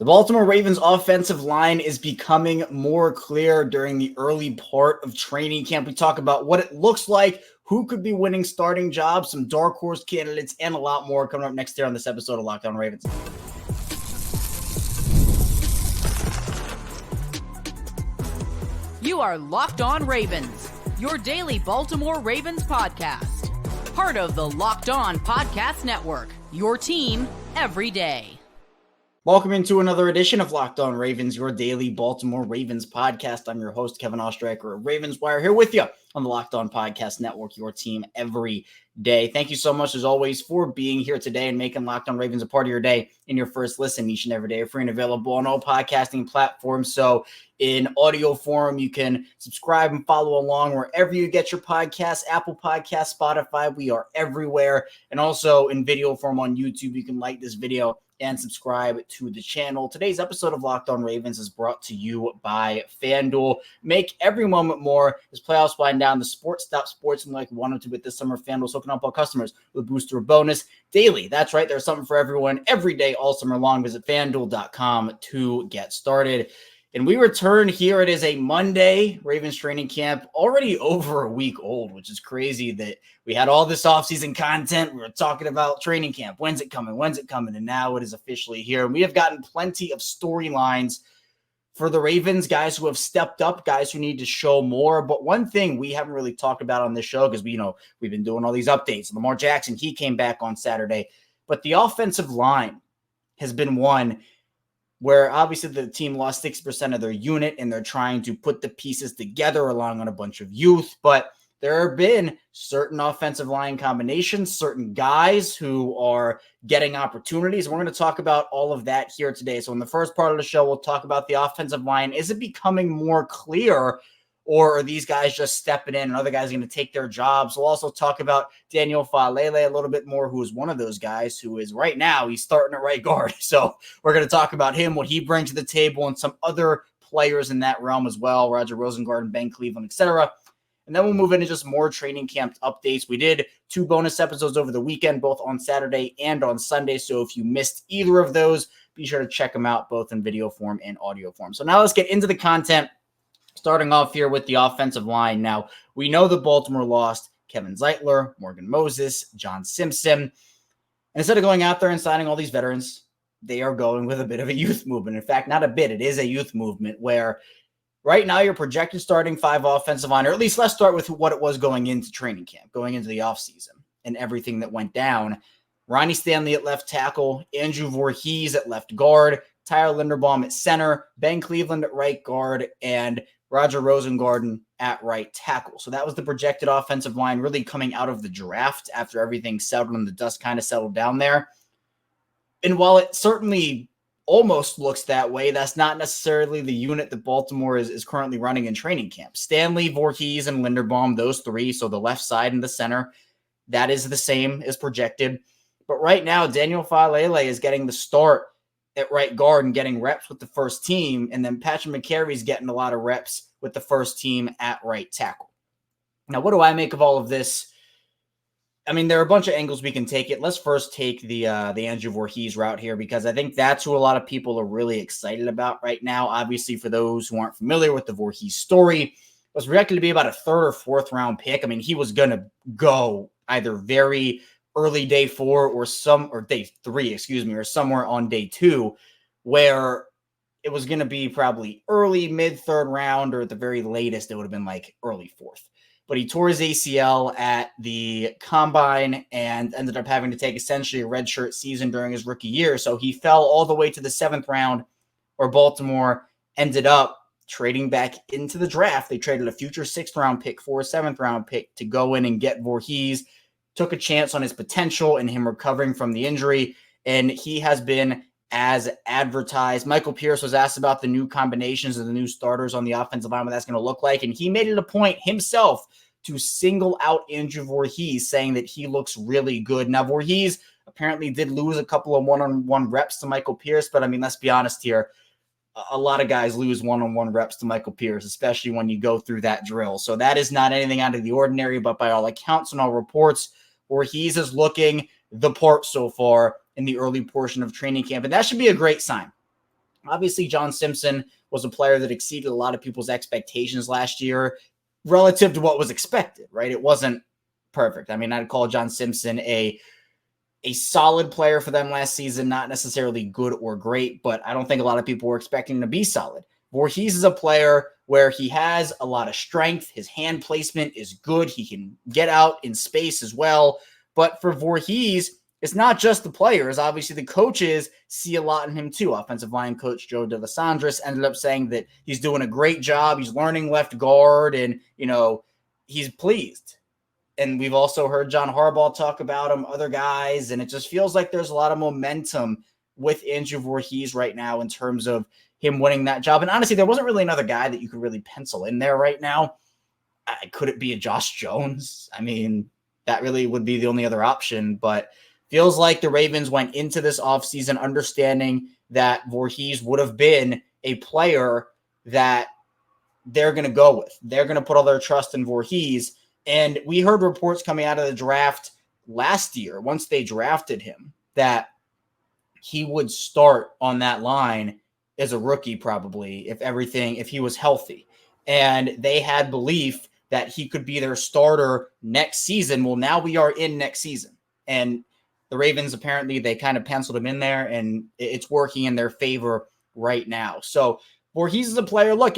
The Baltimore Ravens offensive line is becoming more clear during the early part of training camp. We talk about what it looks like, who could be winning starting jobs, some dark horse candidates, and a lot more coming up next year on this episode of Locked On Ravens. You are Locked On Ravens, your daily Baltimore Ravens podcast. Part of the Locked On Podcast Network, your team every day. Welcome into another edition of Locked On Ravens, your daily Baltimore Ravens podcast. I'm your host, Kevin Oestreicher of Ravens Wire, here with you on the Locked On Podcast Network, your team every day. Thank you so much, as always, for being here today and making Locked On Ravens a part of your day in your first listen each and every day. Free and available on all podcasting platforms. So in audio form, you can subscribe and follow along wherever you get your podcasts, Apple Podcasts, Spotify. We are everywhere. And also in video form on YouTube, you can like this video and subscribe to the channel. Today's episode of Locked On Ravens is brought to you by FanDuel. Make every moment more as playoffs wind down. The sports stop sportsing like we wanted to with this summer. FanDuel's hooking up all customers with a booster bonus daily. That's right. There's something for everyone every day, all summer long. Visit FanDuel.com to get started. And we return here. It is a Monday. Ravens training camp already over a week old, which is crazy that we had all this offseason content. We were talking about training camp. When's it coming? When's it coming? And now it is officially here. And we have gotten plenty of storylines for the Ravens, guys who have stepped up, guys who need to show more. But one thing we haven't really talked about on this show, because we've been doing all these updates. Lamar Jackson, he came back on Saturday. But the offensive line has been one where obviously the team lost 6% of their unit and they're trying to put the pieces together along on a bunch of youth. But there have been certain offensive line combinations, certain guys who are getting opportunities. We're going to talk about all of that here today. So in the first part of the show, we'll talk about the offensive line. Is it becoming more clear, or are these guys just stepping in and other guys are going to take their jobs? We'll also talk about Daniel Faalele a little bit more, who is one of those guys who is right now, he's starting at right guard. So we're going to talk about him, what he brings to the table, and some other players in that realm as well. Rosengarten, Ben Cleveland, etc. And then we'll move into just more training camp updates. We did 2 bonus episodes over the weekend, both on Saturday and on Sunday. So if you missed either of those, be sure to check them out both in video form and audio form. So now let's get into the content. Starting off here with the offensive line. Now, we know that Baltimore lost Kevin Zeitler, Morgan Moses, John Simpson. And instead of going out there and signing all these veterans, they are going with a bit of a youth movement. In fact, not a bit. It is a youth movement where right now you're projected starting 5 offensive line, or at least let's start with what it was going into training camp, going into the offseason and everything that went down. Ronnie Stanley at left tackle, Andrew Voorhees at left guard, Tyler Linderbaum at center, Ben Cleveland at right guard, and Roger Rosengarten at right tackle. So that was the projected offensive line really coming out of the draft after everything settled and the dust kind of settled down there. And while it certainly almost looks that way, that's not necessarily the unit that Baltimore is currently running in training camp. Stanley, Voorhees, and Linderbaum, those 3, so the left side and the center, that is the same as projected. But right now, Daniel Faalele is getting the start at right guard and getting reps with the first team. And then Patrick McCary's getting a lot of reps with the first team at right tackle. Now, what do I make of all of this? I mean, there are a bunch of angles we can take it. Let's first take the Andrew Voorhees route here, because I think that's who a lot of people are really excited about right now. Obviously, for those who aren't familiar with the Voorhees story, it was projected to be about a 3rd or 4th round pick. I mean, he was going to go either very early day 4 or day 3, or somewhere on day 2, where it was going to be probably early, mid 3rd round, or at the very latest, it would have been like early 4th. But he tore his ACL at the combine and ended up having to take essentially a redshirt season during his rookie year. So he fell all the way to the 7th round, where Baltimore ended up trading back into the draft. They traded a future 6th round pick for a 7th round pick to go in and get Voorhees. Took a chance on his potential and him recovering from the injury, and he has been as advertised. Michael Pierce was asked about the new combinations of the new starters on the offensive line, what that's going to look like, and he made it a point himself to single out Andrew Voorhees, saying that he looks really good. Now, Voorhees apparently did lose a couple of one-on-one reps to Michael Pierce, but I mean, let's be honest here. A lot of guys lose one-on-one reps to Michael Pierce, especially when you go through that drill. So that is not anything out of the ordinary, but by all accounts and all reports, Voorhees is looking the part so far in the early portion of training camp. And that should be a great sign. Obviously, John Simpson was a player that exceeded a lot of people's expectations last year relative to what was expected, right? It wasn't perfect. I mean, I'd call John Simpson a solid player for them last season, not necessarily good or great, but I don't think a lot of people were expecting him to be solid. Voorhees is a player where he has a lot of strength. His hand placement is good. He can get out in space as well. But for Voorhees, it's not just the players. Obviously, the coaches see a lot in him too. Offensive line coach Joe DeLisandris ended up saying that he's doing a great job. He's learning left guard, and, he's pleased. And we've also heard John Harbaugh talk about him, other guys, and it just feels like there's a lot of momentum with Andrew Voorhees right now in terms of him winning that job. And honestly, there wasn't really another guy that you could really pencil in there right now. Could it be a Josh Jones? I mean, that really would be the only other option, but feels like the Ravens went into this offseason understanding that Voorhees would have been a player that they're going to go with. They're going to put all their trust in Voorhees. And we heard reports coming out of the draft last year, once they drafted him, that he would start on that line as a rookie probably if he was healthy. And they had belief that he could be their starter next season. Well, now we are in next season. And the Ravens, apparently, they kind of penciled him in there, and it's working in their favor right now. So Voorhees is a player. Look,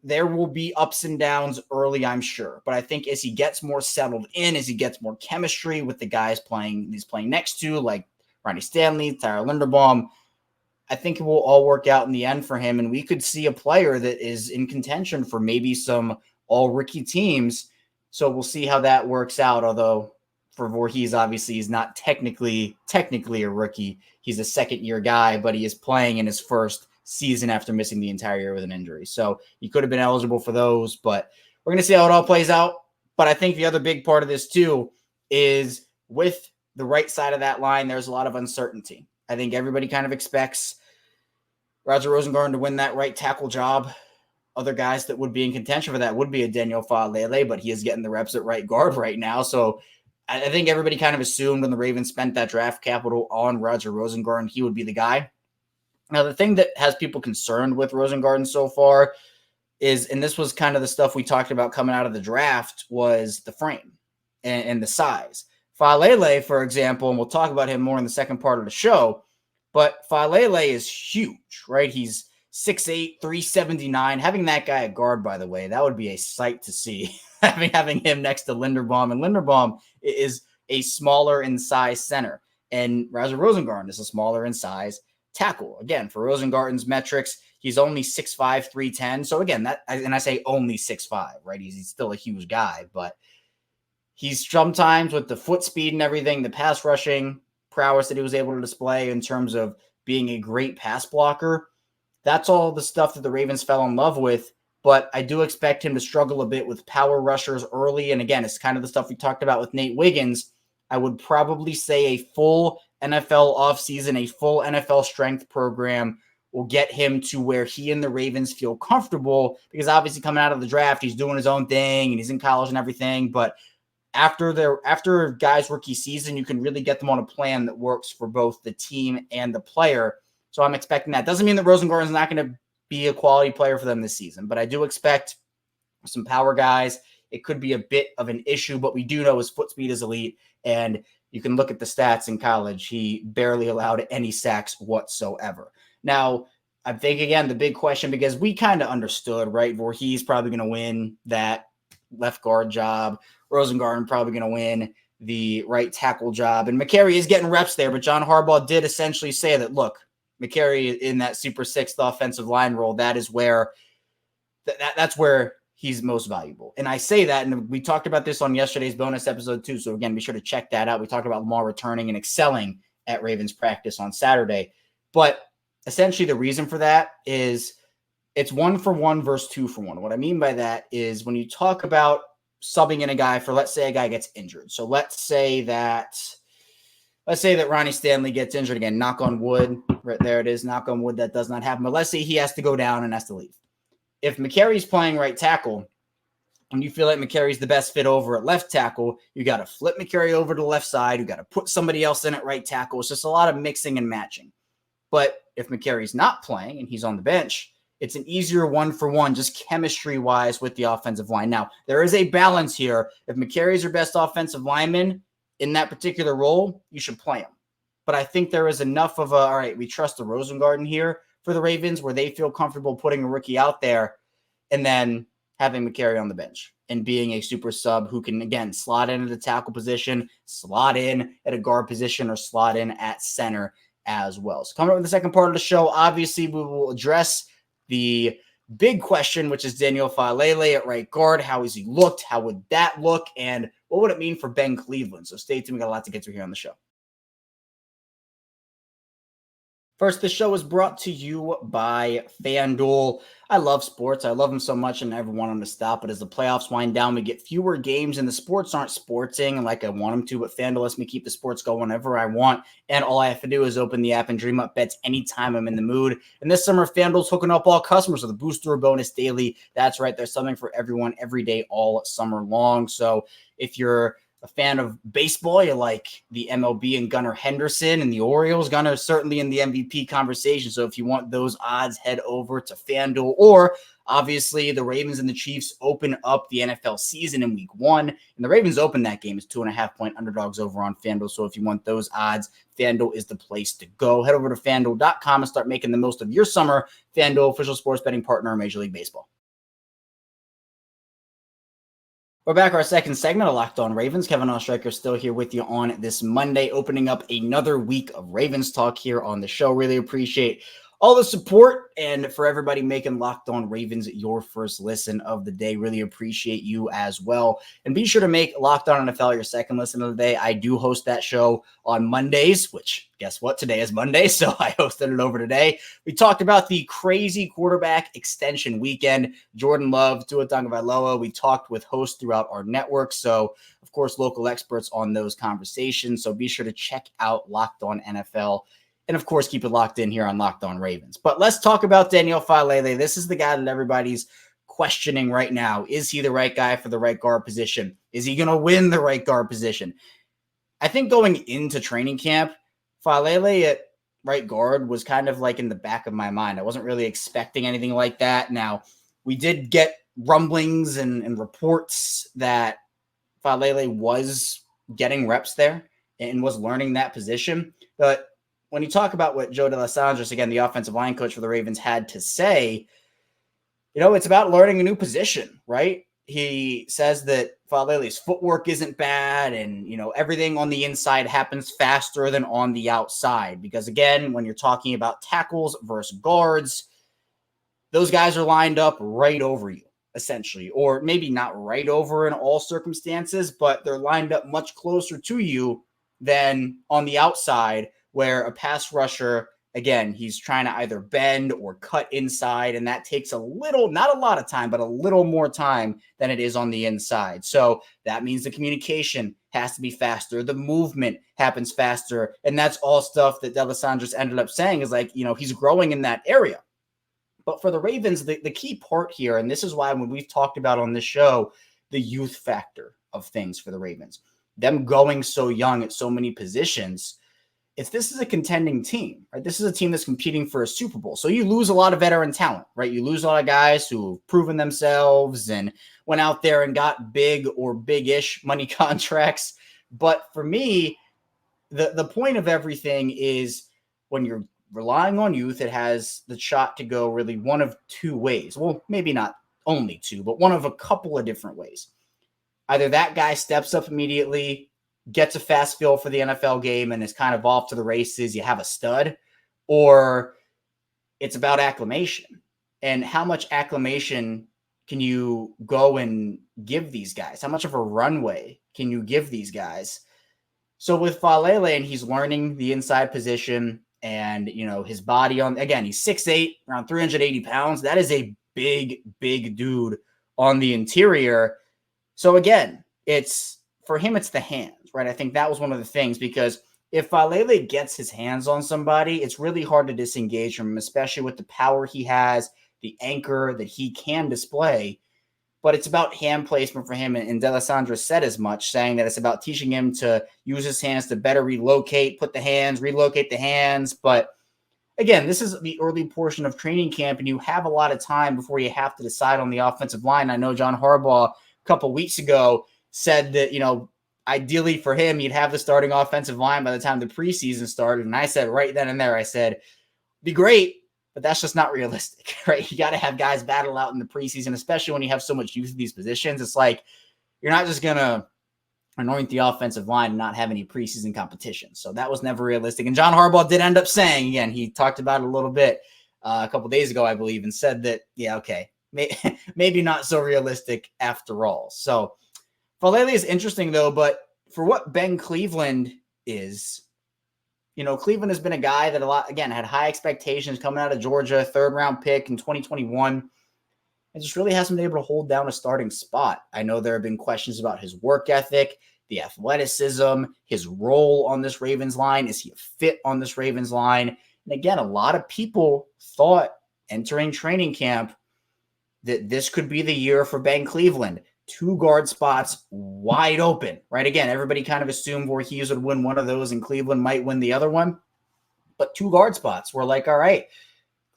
there will be ups and downs early, I'm sure. But I think as he gets more settled in, as he gets more chemistry with the guys he's playing next to, like Ronnie Stanley, Tyler Linderbaum, I think it will all work out in the end for him. And we could see a player that is in contention for maybe some all-rookie teams. So we'll see how that works out. Although for Voorhees, obviously, he's not technically a rookie. He's a second-year guy, but he is playing in his first season after missing the entire year with an injury. So he could have been eligible for those, but we're going to see how it all plays out. But I think the other big part of this too is with the right side of that line, there's a lot of uncertainty. I think everybody kind of expects Roger Rosengarten to win that right tackle job. Other guys that would be in contention for that would be a Daniel Faalele, but he is getting the reps at right guard right now. So I think everybody kind of assumed when the Ravens spent that draft capital on Roger Rosengarten, he would be the guy. Now, the thing that has people concerned with Rosengarten so far is, and this was kind of the stuff we talked about coming out of the draft, was the frame and the size. Faalele, for example, and we'll talk about him more in the second part of the show, but Faalele is huge, right? He's 6'8", 379. Having that guy at guard, by the way, that would be a sight to see. having him next to Linderbaum. And Linderbaum is a smaller in size center. And Roger Rosengarten is a smaller in size tackle. Again, for Rosengarten's metrics, he's only 6'5", 310. So again, I say only 6'5", right? He's still a huge guy, but he's sometimes with the foot speed and everything, the pass rushing prowess that he was able to display in terms of being a great pass blocker. That's all the stuff that the Ravens fell in love with, but I do expect him to struggle a bit with power rushers early. And again, it's kind of the stuff we talked about with Nate Wiggins. I would probably say a full NFL offseason, a full NFL strength program will get him to where he and the Ravens feel comfortable, because obviously coming out of the draft, he's doing his own thing and he's in college and everything. But after a guy's rookie season, you can really get them on a plan that works for both the team and the player. So I'm expecting that. Doesn't mean that Rosengarten is not going to be a quality player for them this season, but I do expect some power guys. It could be a bit of an issue, but we do know his foot speed is elite, and you can look at the stats in college. He barely allowed any sacks whatsoever. Now, I think, again, the big question, because we kind of understood, right? Voorhees probably going to win that left guard job. Rosengarten probably going to win the right tackle job. And McCary is getting reps there, but John Harbaugh did essentially say that, look, McCary in that Super Sixth offensive line role, that is where that's where he's most valuable. And I say that, and we talked about this on yesterday's bonus episode too. So again, be sure to check that out. We talked about Lamar returning and excelling at Ravens practice on Saturday. But essentially the reason for that is it's 1-for-1 versus 2-for-1. What I mean by that is when you talk about subbing in a guy for, let's say a guy gets injured. So let's say that Ronnie Stanley gets injured again, knock on wood, right there it is, knock on wood, that does not happen. But let's say he has to go down and has to leave. If McCary's playing right tackle and you feel like McCary's the best fit over at left tackle, you got to flip McCary over to the left side. You got to put somebody else in at right tackle. It's just a lot of mixing and matching. But if McCary's not playing and he's on the bench, it's an easier 1-for-1 just chemistry-wise with the offensive line. Now, there is a balance here. If McCary's your best offensive lineman in that particular role, you should play him. But I think there is enough of all right, we trust the Rosengarten here for the Ravens where they feel comfortable putting a rookie out there and then having McCary on the bench and being a super sub who can, again, slot into the tackle position, slot in at a guard position, or slot in at center as well. So coming up with the second part of the show, obviously we will address the big question, which is Daniel Faalele at right guard. How has he looked? How would that look? And what would it mean for Ben Cleveland? So stay tuned. We got a lot to get to here on the show. First, the show is brought to you by FanDuel. I love sports. I love them so much and I never want them to stop. But as the playoffs wind down, we get fewer games and the sports aren't sportsing like I want them to. But FanDuel lets me keep the sports going whenever I want. And all I have to do is open the app and dream up bets anytime I'm in the mood. And this summer, FanDuel's hooking up all customers with a booster bonus daily. That's right. There's something for everyone every day all summer long. So if you're a fan of baseball, you like the MLB and Gunnar Henderson and the Orioles. Gunnar certainly in the MVP conversation. So if you want those odds, head over to FanDuel. Or obviously the Ravens and the Chiefs open up the NFL season in week 1. And the Ravens open that game as 2.5-point underdogs over on FanDuel. So if you want those odds, FanDuel is the place to go. Head over to FanDuel.com and start making the most of your summer. FanDuel, official sports betting partner of Major League Baseball. We're back, our second segment of Locked On Ravens. Kevin Ostreicher still here with you on this Monday, opening up another week of Ravens talk here on the show. Really appreciate all the support and for everybody making Locked On Ravens your first listen of the day. Really appreciate you as well. And be sure to make Locked On NFL your second listen of the day. I do host that show on Mondays, which guess what? Today is Monday, so I hosted it over today. We talked about the crazy quarterback extension weekend. Jordan Love, Tua Tagovailoa. We talked with hosts throughout our network. So, of course, local experts on those conversations. So be sure to check out Locked On NFL. And, of course, keep it locked in here on Locked On Ravens. But let's talk about Daniel Faalele. This is the guy that everybody's questioning right now. Is he the right guy for the right guard position? Is he going to win the right guard position? I think going into training camp, Faalele at right guard was kind of like in the back of my mind. I wasn't really expecting anything like that. Now, we did get rumblings and reports that Faalele was getting reps there and was learning that position. But when you talk about what Joe DeLassandres, again, the offensive line coach for the Ravens, had to say, it's about learning a new position, right? He says that Faalele's footwork isn't bad and, everything on the inside happens faster than on the outside. Because, again, when you're talking about tackles versus guards, those guys are lined up right over you, essentially. Or maybe not right over in all circumstances, but they're lined up much closer to you than on the outside, where a pass rusher, again, he's trying to either bend or cut inside, and that takes a little, not a lot of time, but a little more time than it is on the inside. So that means the communication has to be faster. The movement happens faster, and that's all stuff that DeLassandres ended up saying is like, he's growing in that area. But for the Ravens, the key part here, and this is why when we've talked about on this show, the youth factor of things for the Ravens, them going so young at so many positions, this is a contending team, right? This is a team that's competing for a Super Bowl. So you lose a lot of veteran talent, right? You lose a lot of guys who've proven themselves and went out there and got big or big-ish money contracts. But for me, the point of everything is when you're relying on youth, it has the shot to go really one of two ways. Well, maybe not only two, but one of a couple of different ways. Either that guy steps up immediately, gets a fast feel for the NFL game and is kind of off to the races, you have a stud, or it's about acclimation. And how much acclimation can you go and give these guys? How much of a runway can you give these guys? So with Faalele, and he's learning the inside position and, his body again, he's 6'8", around 380 pounds. That is a big, big dude on the interior. So again, for him, it's the hands. Right, I think that was one of the things, because if Faalele gets his hands on somebody, it's really hard to disengage from him, especially with the power he has, the anchor that he can display. But it's about hand placement for him, and DeLassandres said as much, saying that it's about teaching him to use his hands to better relocate the hands. But again, this is the early portion of training camp, and you have a lot of time before you have to decide on the offensive line. I know John Harbaugh a couple weeks ago said that, ideally for him, he'd have the starting offensive line by the time the preseason started. And I said right then and there, I said, be great, but that's just not realistic, right? You got to have guys battle out in the preseason, especially when you have so much youth in these positions. It's like, you're not just going to anoint the offensive line and not have any preseason competition. So that was never realistic. And John Harbaugh did end up saying, again, he talked about it a little bit a couple days ago, I believe, and said that, yeah, okay, maybe not so realistic after all. So Faalele is interesting, though, but for what Ben Cleveland is, Cleveland has been a guy that had high expectations coming out of Georgia, 3rd-round pick in 2021, and just really hasn't been able to hold down a starting spot. I know there have been questions about his work ethic, the athleticism, his role on this Ravens line. Is he a fit on this Ravens line? And again, a lot of people thought entering training camp that this could be the year for Ben Cleveland. 2 guard spots wide open, right? Again, everybody kind of assumed Voorhees would win one of those and Cleveland might win the other one. But 2 guard spots, we're like, all right,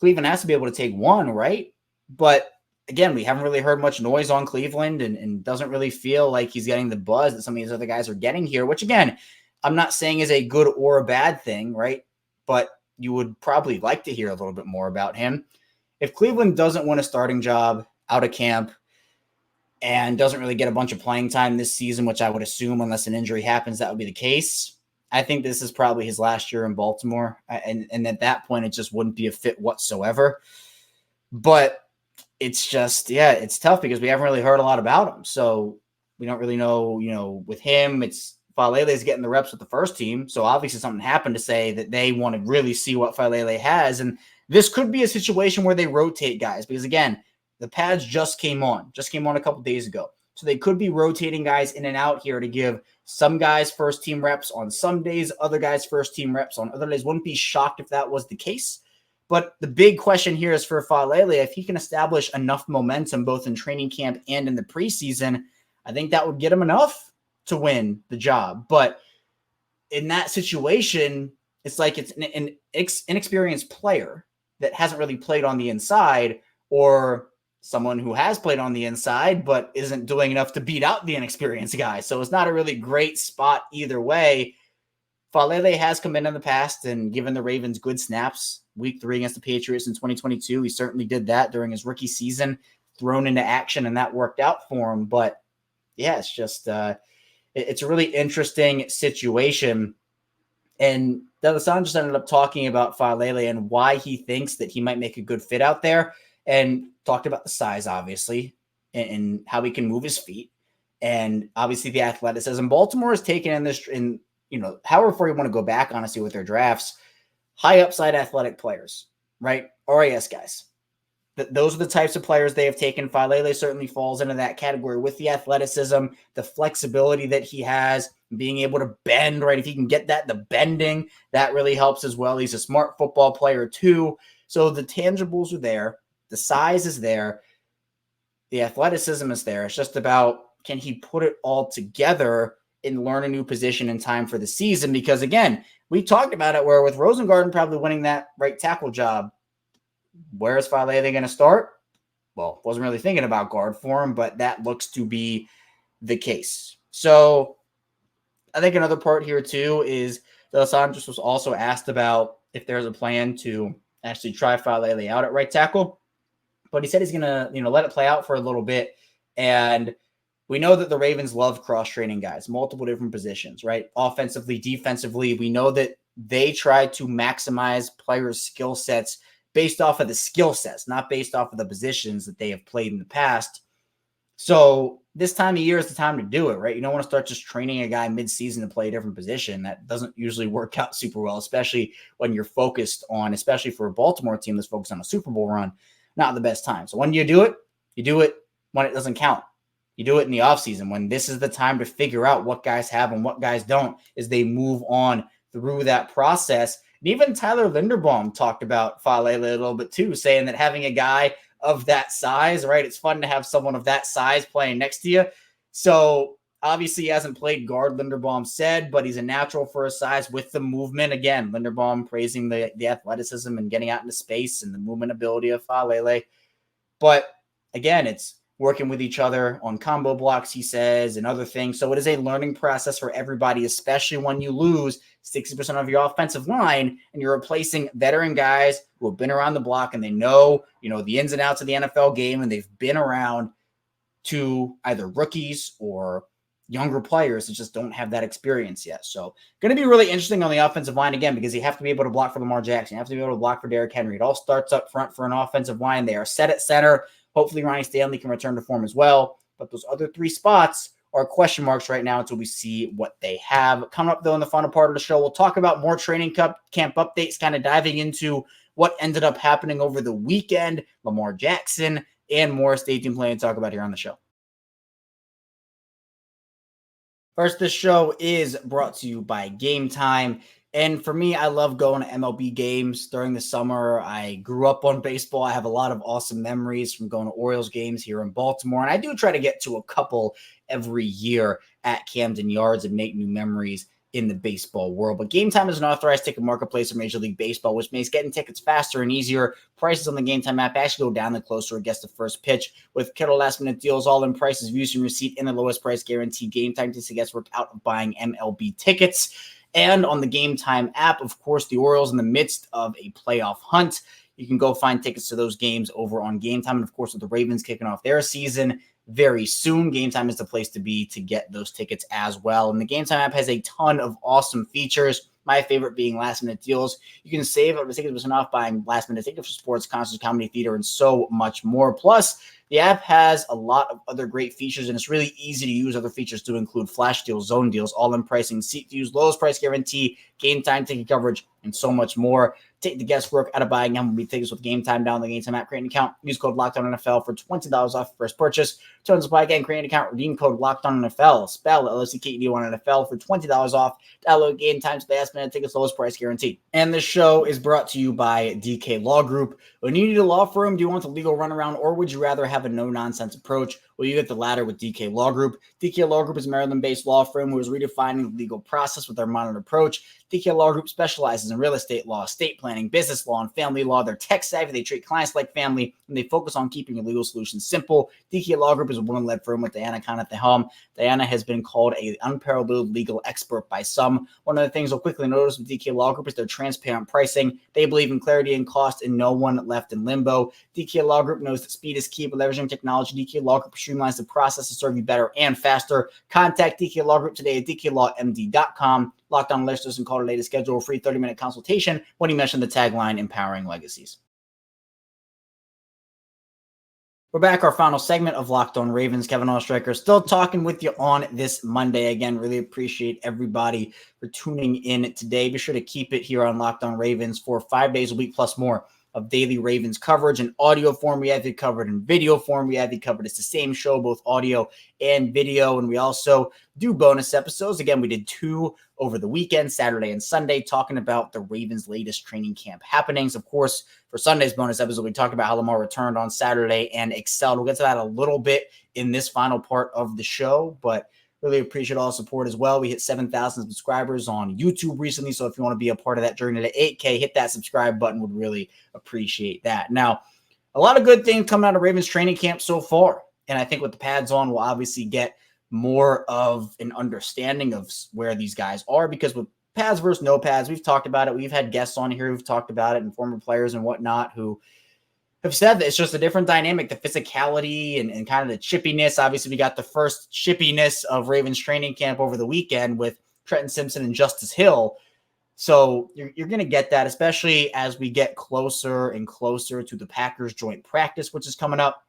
Cleveland has to be able to take one, right? But again, we haven't really heard much noise on Cleveland and doesn't really feel like he's getting the buzz that some of these other guys are getting here, which again, I'm not saying is a good or a bad thing, right? But you would probably like to hear a little bit more about him. If Cleveland doesn't win a starting job out of camp and doesn't really get a bunch of playing time this season, which I would assume unless an injury happens, that would be the case. I think this is probably his last year in Baltimore. And at that point, it just wouldn't be a fit whatsoever. But it's just, it's tough because we haven't really heard a lot about him. So we don't really know, with him, it's Faalele is getting the reps with the first team. So obviously something happened to say that they want to really see what Faalele has. And this could be a situation where they rotate guys because, again, the pads just came on a couple days ago. So they could be rotating guys in and out here to give some guys first team reps on some days, other guys first team reps on other days. Wouldn't be shocked if that was the case. But the big question here is for Faalele, if he can establish enough momentum both in training camp and in the preseason, I think that would get him enough to win the job. But in that situation, it's like it's an inexperienced player that hasn't really played on the inside, or someone who has played on the inside but isn't doing enough to beat out the inexperienced guy. So it's not a really great spot either way. Faalele has come in the past and given the Ravens good snaps. Week 3 against the Patriots in 2022, he certainly did that during his rookie season, thrown into action, and that worked out for him. But yeah, it's just it's a really interesting situation. And Delasan just ended up talking about Faalele and why he thinks that he might make a good fit out there, and talked about the size, obviously, and how he can move his feet, and obviously the athleticism. Baltimore has taken in this, however far you want to go back, honestly, with their drafts, high upside athletic players, right? RAS guys. Those are the types of players they have taken. Faalele certainly falls into that category with the athleticism, the flexibility that he has, being able to bend, right? If he can get the bending, that really helps as well. He's a smart football player too. So the tangibles are there. The size is there. The athleticism is there. It's just about, can he put it all together and learn a new position in time for the season? Because again, we talked about it where with Rosengarten probably winning that right tackle job, where is Faalele going to start? Well, wasn't really thinking about guard for him, but that looks to be the case. So I think another part here too is Delasandros was also asked about if there's a plan to actually try Faalele out at right tackle, but he said he's going to, let it play out for a little bit. And we know that the Ravens love cross-training guys, multiple different positions, right? Offensively, defensively, we know that they try to maximize players' skill sets based off of the skill sets, not based off of the positions that they have played in the past. So this time of year is the time to do it, right? You don't want to start just training a guy mid-season to play a different position. That doesn't usually work out super well, especially when you're focused on, especially for a Baltimore team that's focused on a Super Bowl run, not the best time. So when do you do it? You do it when it doesn't count. You do it in the offseason when this is the time to figure out what guys have and what guys don't as they move on through that process. And even Tyler Linderbaum talked about Faalele a little bit too, saying that having a guy of that size, right, it's fun to have someone of that size playing next to you. So Obviously, he hasn't played guard, Linderbaum said, but he's a natural for his size with the movement. Again, Linderbaum praising the athleticism and getting out into space and the movement ability of Faalele. But again, it's working with each other on combo blocks, he says, and other things. So it is a learning process for everybody, especially when you lose 60% of your offensive line and you're replacing veteran guys who have been around the block and they know, the ins and outs of the NFL game, and they've been around, to either rookies or younger players that just don't have that experience yet. So going to be really interesting on the offensive line again, because you have to be able to block for Lamar Jackson. You have to be able to block for Derrick Henry. It all starts up front for an offensive line. They are set at center. Hopefully Ronnie Stanley can return to form as well. But those other three spots are question marks right now until we see what they have. Coming up, though, in the final part of the show, we'll talk about more training camp updates, kind of diving into what ended up happening over the weekend, Lamar Jackson, and more. Stay tuned, plenty to talk about here on the show. First, this show is brought to you by Gametime. And for me, I love going to MLB games during the summer. I grew up on baseball. I have a lot of awesome memories from going to Orioles games here in Baltimore. And I do try to get to a couple every year at Camden Yards and make new memories in the baseball world. But Gametime is an authorized ticket marketplace for Major League Baseball, which makes getting tickets faster and easier. Prices on the Gametime app actually go down the closer it gets to first pitch. With Kittle last-minute deals, all-in prices, views from receipt, and the lowest price guarantee, Gametime gets work out of buying MLB tickets. And on the Gametime app, of course, the Orioles in the midst of a playoff hunt. You can go find tickets to those games over on Gametime. And, of course, with the Ravens kicking off their season very soon, Gametime is the place to be to get those tickets as well. And the Gametime app has a ton of awesome features, my favorite being last-minute deals. You can save up to 60% off buying last-minute tickets for sports, concerts, comedy, theater, and so much more. Plus, the app has a lot of other great features, and it's really easy to use. Other features to include flash deals, zone deals, all-in pricing, seat views, lowest price guarantee, Gametime ticket coverage, and so much more. Take the guesswork out of buying MLB tickets with Gametime. Download the Gametime app, create an account, use code LOCKEDONNFL for $20 off first purchase. Terms apply again, create an account, redeem code LOCKEDONNFL, spell LOCKED1NFL for $20 off. Download Gametime to the last-minute tickets, lowest price guaranteed. And this show is brought to you by DK Law Group. When you need a law firm, do you want the legal runaround, or would you rather have a no-nonsense approach? Well, you get the latter with DK Law Group. DK Law Group is a Maryland-based law firm who is redefining the legal process with their modern approach. DK Law Group specializes in real estate law, estate planning, business law, and family law. They're tech-savvy. They treat clients like family, and they focus on keeping your legal solutions simple. DK Law Group is a woman-led firm with Diana Khan at the helm. Diana has been called an unparalleled legal expert by some. One of the things you'll quickly notice with DK Law Group is their transparent pricing. They believe in clarity and cost and no one left in limbo. DK Law Group knows that speed is key, but leveraging technology, DK Law Group streamlines the process to serve you better and faster. Contact DK Law Group today at dklawmd.com. Locked On listeners and call today to schedule a free 30-minute consultation when you mention the tagline, Empowering Legacies. We're back, our final segment of Locked On Ravens. Kevin Oestreicher still talking with you on this Monday. Again, really appreciate everybody for tuning in today. Be sure to keep it here on Locked On Ravens for 5 days a week plus more of daily Ravens coverage. In audio form, we have you covered. In video form, we have you covered. It's the same show, both audio and video. And we also do bonus episodes. Again, we did 2 over the weekend, Saturday and Sunday, talking about the Ravens' latest training camp happenings. Of course, for Sunday's bonus episode, we talked about how Lamar returned on Saturday and excelled. We'll get to that a little bit in this final part of the show, but really appreciate all the support as well. We hit 7,000 subscribers on YouTube recently, so if you want to be a part of that journey to 8K, hit that subscribe button. Would really appreciate that. Now, a lot of good things coming out of Ravens training camp so far, and I think with the pads on, we'll obviously get more of an understanding of where these guys are, because with pads versus no pads, we've talked about it. We've had guests on here who've talked about it, and former players and whatnot who have said that it's just a different dynamic, the physicality and kind of the chippiness. Obviously, we got the first chippiness of Ravens training camp over the weekend with Trenton Simpson and Justice Hill. So you're going to get that, especially as we get closer and closer to the Packers joint practice, which is coming up.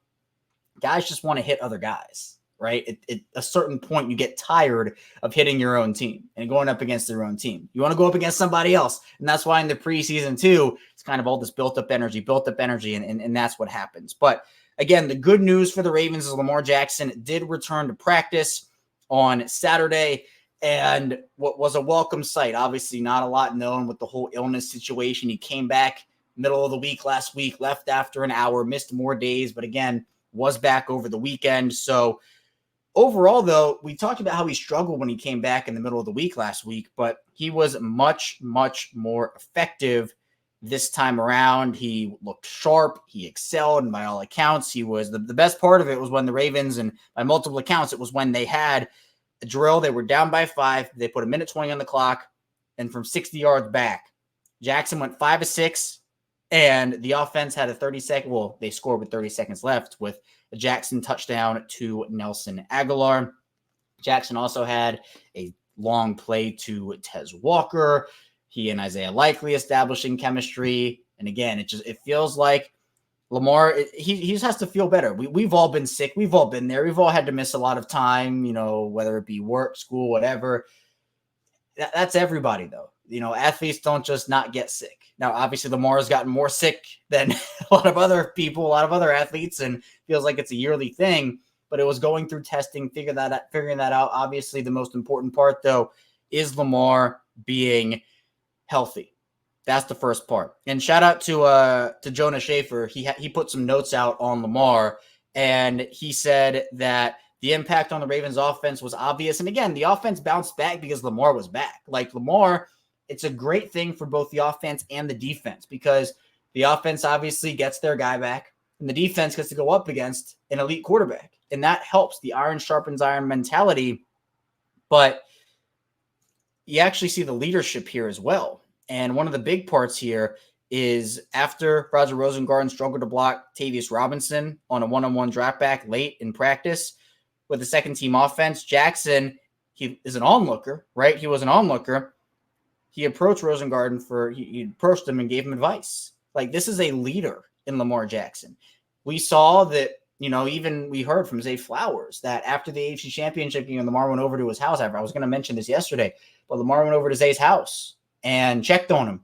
Guys just want to hit other guys, right? At a certain point, you get tired of hitting your own team and going up against their own team. You want to go up against somebody else. And that's why in the preseason, too, it's kind of all this built-up energy, and that's what happens. But, again, the good news for the Ravens is Lamar Jackson did return to practice on Saturday, and what was a welcome sight. Obviously, not a lot known with the whole illness situation. He came back middle of the week last week, left after an hour, missed more days, but, again, was back over the weekend. So, overall, though, we talked about how he struggled when he came back in the middle of the week last week, but he was much, much more effective this time around. He looked sharp. He excelled. And by all accounts, he was the best part of it was when the Ravens, and by multiple accounts, it was when they had a drill. They were down by 5. They put a minute 20 on the clock. And from 60 yards back, Jackson went 5 of 6. And the offense had a 30-second. Well, they scored with 30 seconds left with a Jackson touchdown to Nelson Aguilar. Jackson also had a long play to Tez Walker. He and Isaiah Likely establishing chemistry. And again, it feels like Lamar, he just has to feel better. We've all been sick. We've all been there. We've all had to miss a lot of time, whether it be work, school, whatever. That's everybody, though. Athletes don't just not get sick. Now, obviously, Lamar has gotten more sick than a lot of other people, a lot of other athletes, and feels like it's a yearly thing. But it was going through testing, figuring that out. Obviously, the most important part, though, is Lamar being healthy. That's the first part. And shout out to Jonah Schaefer. He put some notes out on Lamar, and he said that the impact on the Ravens offense was obvious. And again, the offense bounced back because Lamar was back. Like Lamar, it's a great thing for both the offense and the defense because the offense obviously gets their guy back and the defense gets to go up against an elite quarterback. And that helps the iron sharpens iron mentality. But you actually see the leadership here as well. And one of the big parts here is after Roger Rosengarten struggled to block Tavius Robinson on a one-on-one drop back late in practice with the second team offense, Jackson, he is an onlooker, right? He was an onlooker. He approached Rosengarten he approached him and gave him advice. Like, this is a leader in Lamar Jackson. We saw that, even we heard from Zay Flowers that after the AFC Championship game, Lamar went over to his house. I was going to mention this yesterday, but Lamar went over to Zay's house and checked on him,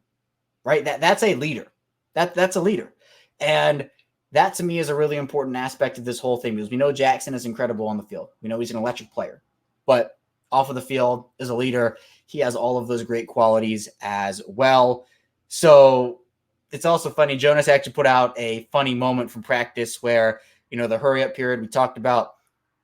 right? That's a leader. That's a leader. And that, to me, is a really important aspect of this whole thing because we know Jackson is incredible on the field. We know he's an electric player. But off of the field as a leader, he has all of those great qualities as well. So it's also funny. Jonas actually put out a funny moment from practice where, the hurry-up period we talked about,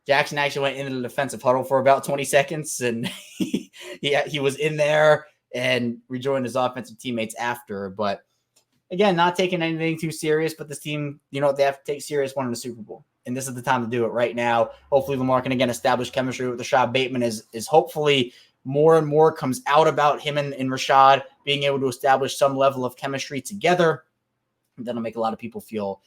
Jackson actually went into the defensive huddle for about 20 seconds, and he was in there and rejoined his offensive teammates after. But again, not taking anything too serious, but this team, they have to take serious winning the Super Bowl. And this is the time to do it right now. Hopefully Lamar can again establish chemistry with Rashad Bateman is hopefully more and more comes out about him and Rashad being able to establish some level of chemistry together. And that'll make a lot of people feel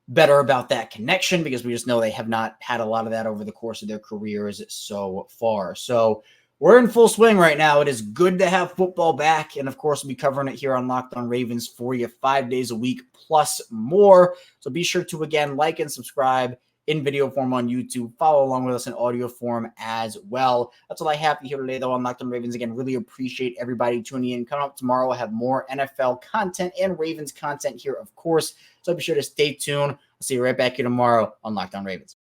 better about that connection because we just know they have not had a lot of that over the course of their careers so far. So we're in full swing right now. It is good to have football back. And of course, we'll be covering it here on Locked On Ravens for you 5 days a week plus more. So be sure to, again, like and subscribe in video form on YouTube. Follow along with us in audio form as well. That's all I have here today, though, on Locked On Ravens. Again, really appreciate everybody tuning in. Coming up tomorrow, we'll have more NFL content and Ravens content here, of course. So be sure to stay tuned. I'll see you right back here tomorrow on Locked On Ravens.